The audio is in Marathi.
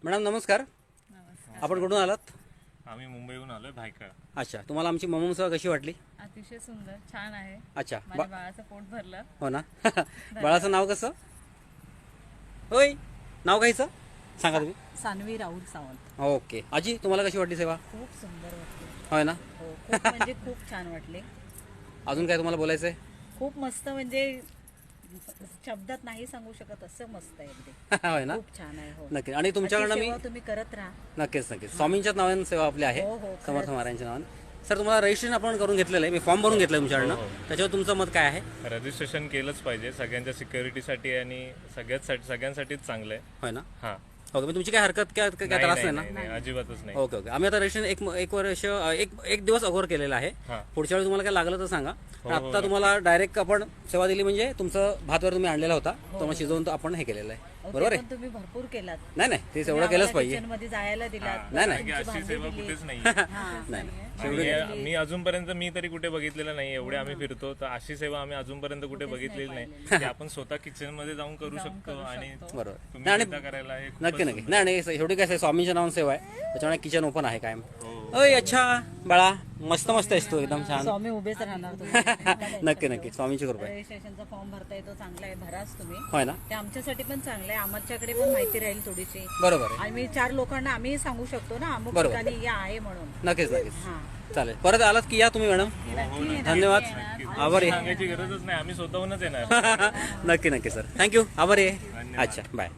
मॅडम नमस्कार. नमस्कार. आपण कुठून आलात? आम्ही मुंबईहून आलोय भायखळा. अच्छा, तुम्हाला आमची ममम सेवा कशी वाटली? अतिशय सुंदर, छान आहे. अच्छा, माझ्या बाळाचं पोट भरलं. हो ना. बाळाचं नाव कसं? होय, नाव कायचं सांगा तुम्ही. सानवी राहुल सावंत. ओके. आजी तुम्हाला कशी वाटली सेवा? खूप सुंदर वाटले. होय ना. हो, खूप म्हणजे खूप छान वाटले. अजून काय तुम्हाला बोलायचं आहे? खूप मस्त, म्हणजे शब्दात नाही सांगू शकत असं मस्त आहे अगदी. होय ना. खूप छान आहे. हो, नक्की. आणि तुमच्याकडनं अशी मी सेवा तुम्ही करत राहा. नक्कीच नक्कीच स्वामींच्याच नावाने सेवा आपली आहे. हो, हो, समर्थ खरंच. महाराजांच्या नावाने. सर तुम्हाला रजिस्ट्रेशन आपण करून घेतलेलं आहे, मी फॉर्म भरून घेतलं तुमच्याकडनं. हो, हो. त्याच्यावर तुमचं मत काय आहे? रजिस्ट्रेशन केलंच पाहिजे सगळ्यांच्या सिक्युरिटीसाठी आणि सगळ्यांसाठीच चांगलं आहे. होय ना. हा ओके, मग तुमची काय हरकत काय त्रास नाही ना? नाही, अजिबातच नाही. Okay okay. आम्ही आता रजिस्ट्रेशन एक वर्ष एक दिवस अगोदर केलेलं आहे. हा. पुढच्या वेळी तुम्हाला काय लागलं तर सांगा. हो, आता नक्की. तुम्हाला डायरेक्ट आपण सेवा दिली म्हणजे तुमचं भातवर तुम्ही आणलेला होता तो मग शिजवून तो आपण हे केलेलं आहे. ओके, बरोबर आहे? पण तुम्ही भरपूर केलात. नाही नाही, ते एवढं केलंच पाहिजे. किचन मध्ये जायला दिलात. नाही, नाही. कारण की तुमची अशी भांडी सेवा दिली. कुठेच नाही. नाही आणि मी अजूनपर्यंत तरी कुठे बघितलेलं नाही. एवढे आम्ही फिरतो तर अशी सेवा आम्ही अजूनपर्यंत कुठे बघितलेली नाही की आपण स्वतः किचन मध्ये जाऊन करू शकतो आणि बरोबर. तुम्ही नाही, सुद्धा करायला हे खूपच नक्की नक्की. सुंदर. नाही नाही, शेवटी काय आहे, स्वामींच्या नावाने सेवा आहे त्याच्यामुळे किचन ओपन आहे कायम. हो. ओय अच्छा बाळा, मस्त मस्त आहेस तू, एकदम छान. स्वामी उभेच राहणार तुम्ही. नक्की नक्की, स्वामींची कृपा आहे. रजिस्ट्रेशनचा फॉर्म भरता येतो, चांगला आहे, भराच तुम्ही. होय ना. ते आमच्यासाठी पण चांगलं आहे, आमच्याकडे पण माहिती राहील थोडीशी. बरोबर आहे. आम्ही 4 लोकांना आम्ही सांगू शकतो ना अमुक बरोबर. ठिकाणी हे आहे म्हणून. नक्कीच नक्कीच. हा. चालेल, परत आलात की या तुम्ही मॅडम. धन्यवाद, आभारी आहे. सांगायची गरजच नाही, आम्ही स्वतःहूनच येणार. नक्की नक्की सर, थँक्यू, आभारी आहे. अच्छा, बाय.